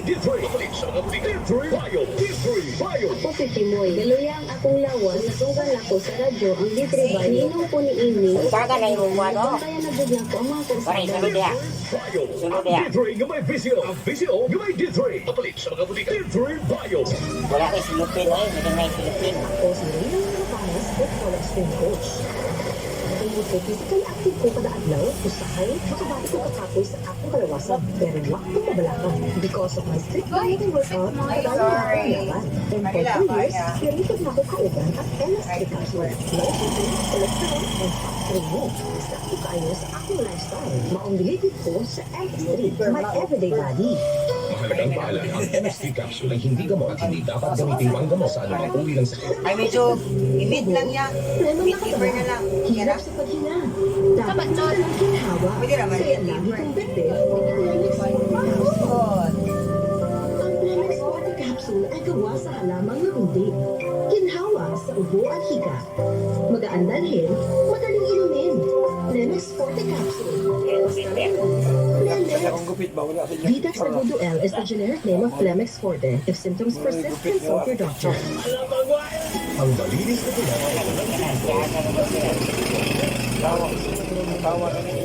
D3. Mabalik sa mga butika. D3 Bio. D3 Bio. Ako si Timoy. Galuyang akong lawas, nasugan ako sa radyo ang D3 Bio. Ninong po ni Amy. Saka na yung ano? Kaya nabigla ko ang mga Pare, kursada. sunod ya. Bio. Sunod Ang ya. D3 nga may visio. Ang visio nga may D3. Mabalik sa mga butika. D3 Bio. Wala kayo silupin eh. Hindi na yung silupin. Ako si Ninong Rapanes, football extreme coach. Tungkol ko, physical active ko kada adlaw, usahay, makabati ko kakapoy sa akong kalawasan, pero wak ko mabalakan. Because of my strict dieting workout, kadali na akong laban. And for 2 years, narinig na ako kauban at NS3 capsule. Low protein, cholesterol, and fat remove. Sakto kayo sa akong lifestyle. Maong delivered ko sa NS3, my everyday body. Mahalagang paalala, ang MST capsule ay hindi gamot at hindi dapat gamitin pang gamot sa anumang uri ng sakit. Ay, medyo imid lang yan. Imid liver na lang. Yan Hirap na. sa paghina. Dapat sa lang ginhawa. Pwede naman Kaya yan, lang liver. itong bete. Oh, Ang Plemex Forte Capsule ay gawa sa halamang na undi. Ginhawa sa ubo at higa. Magaan dalhin, madaling inumin. Plemex Forte Capsule. Vitax Segundo L is the generic name of Plemex Forte. If symptoms persist, consult your doctor. Ang malinis na tulad ay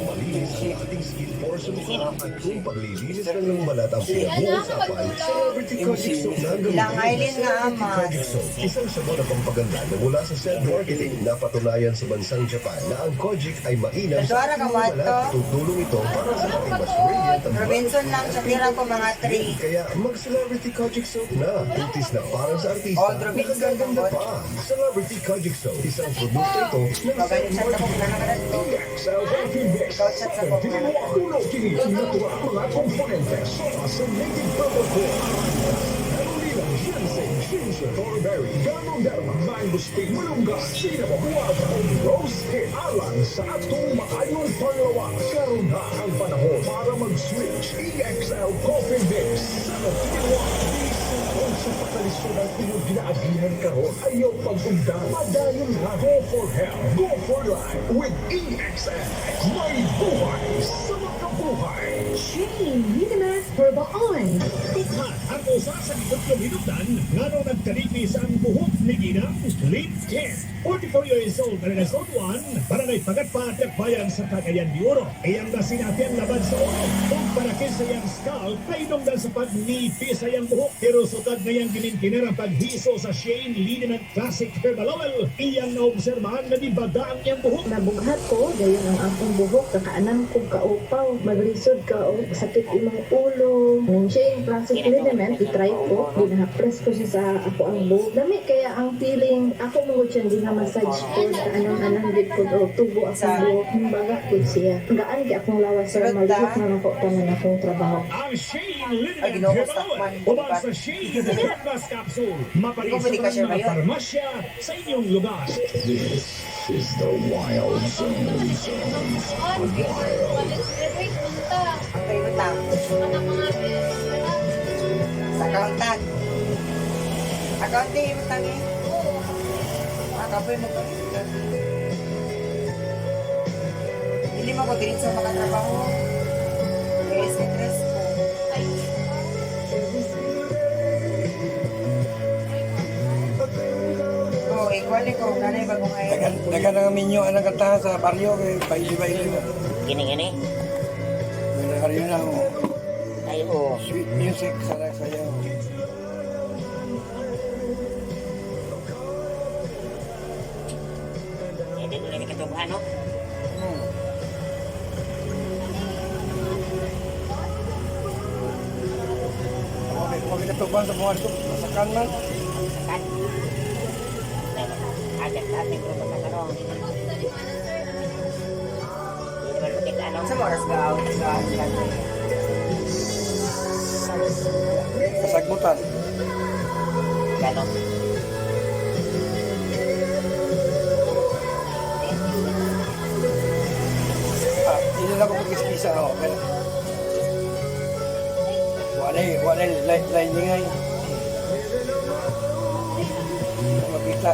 malinis ang ating skin pores sa mukha at kung paglilinis lang ng balat ang pinag-uusapan, Celebrity Kojic Soap na ang Ilang gamitin. Eileen nga Celebrity amas. Kojic Soap, isang sabon na pampaganda na mula sa Cell Marketing na patunayan sa bansang Japan na ang Kojic ay mainam sa Dora ka, ating what balat. to? Tutulong ito para sa ating mas radiant ang Robinson lang sa tira ko mga 3. kaya mag-Celebrity Kojic Soap na. Kutis na para sa artista. Oh, Robinson Nakagaganda lang, pa. Celebrity Kojic Soap. Isang produkto ito ng Pagalit sa tapos na naman ito. Excel Healthy Mix. Ikaw sa sa Ang ginawa kuno kini natural mga komponente. Sa native purple core. Carolina, ginseng, ginger, thornberry, ganon-derma, mango stick, malunggay, cinnamon, guava, o rose hip. Alang sa atong maayong panglawa. Karoon na ang panahon para mag-switch. EXL Coffee Mix. Sa ginawa kung sa pakalisod ang iyong ginaagihan karon, ayaw pag-undang. Padayon na. Go for health. Go for life. With EXL. May buhay sa makabuhay. Shane Linemer Herbal Oil. Tukhan ang usa sa gitut-minutan nga nung nagkalipis ang buhok ni Gina, Lip Care. 44 years old na nag-Zone 1 para na ipagatpat at bayan sa Cagayan de Oro. Iyang nasinatian laban sa oro. Kung para sa iyang scalp, painong dahil sa pagnipis sa iyang buhok. Pero sukad na iyang ginintinir ang paghiso sa Shane Liniment Classic Herbal Oil. Iyang naobserbahan na dibada ang iyang buhok. Nabughat ko, gayon ang akong buhok, kakaanang kong kaupaw, maglisod ka o sakit imong ulo. Nung siya yung classic liniment, itry ko, ginahapres ko siya sa ako ang buhok. Dami kaya ang feeling, ako mong siya massage ko, kaanang-anang gid ko o tubo akong buhok, baga ko siya. Gaan kaya akong lawas sa malihot na ako tanan akong trabaho. Ang Shane Ay, Liniment ginoo ko Herbal stock man. Oil. Uban sa Shane Herbal Capsule. Mapalisan Ikaw, pwede ka share ang ba mga yun? farmasya sa inyong lugar. This is the wild zone. Ang kayo tang. Sa accountant. Accounting, yung tang eh. Kapoy mo to. Hindi mo ko diretso makatrabaho. Kaya stress ko. Oo, igual ko. Nanay bagong ayaw. Dagan nga minyo ang nagkatahan sa baryo kay paili-paili na. Gini-gini. Nagharyo na ako. Ay, oo. Sweet music sa sayaw. Hindi ko lang ikatubuhan, no? Huwag natuban sa mga ito. Masakan man. Sakan. Agad-agad ko pa sa ano. Hindi naman makita, ano? Sa oras ka out sa Masagmutan. Gano'n. Hindi na ako pag-iskisa ako. Pero wala lining ay. Makita.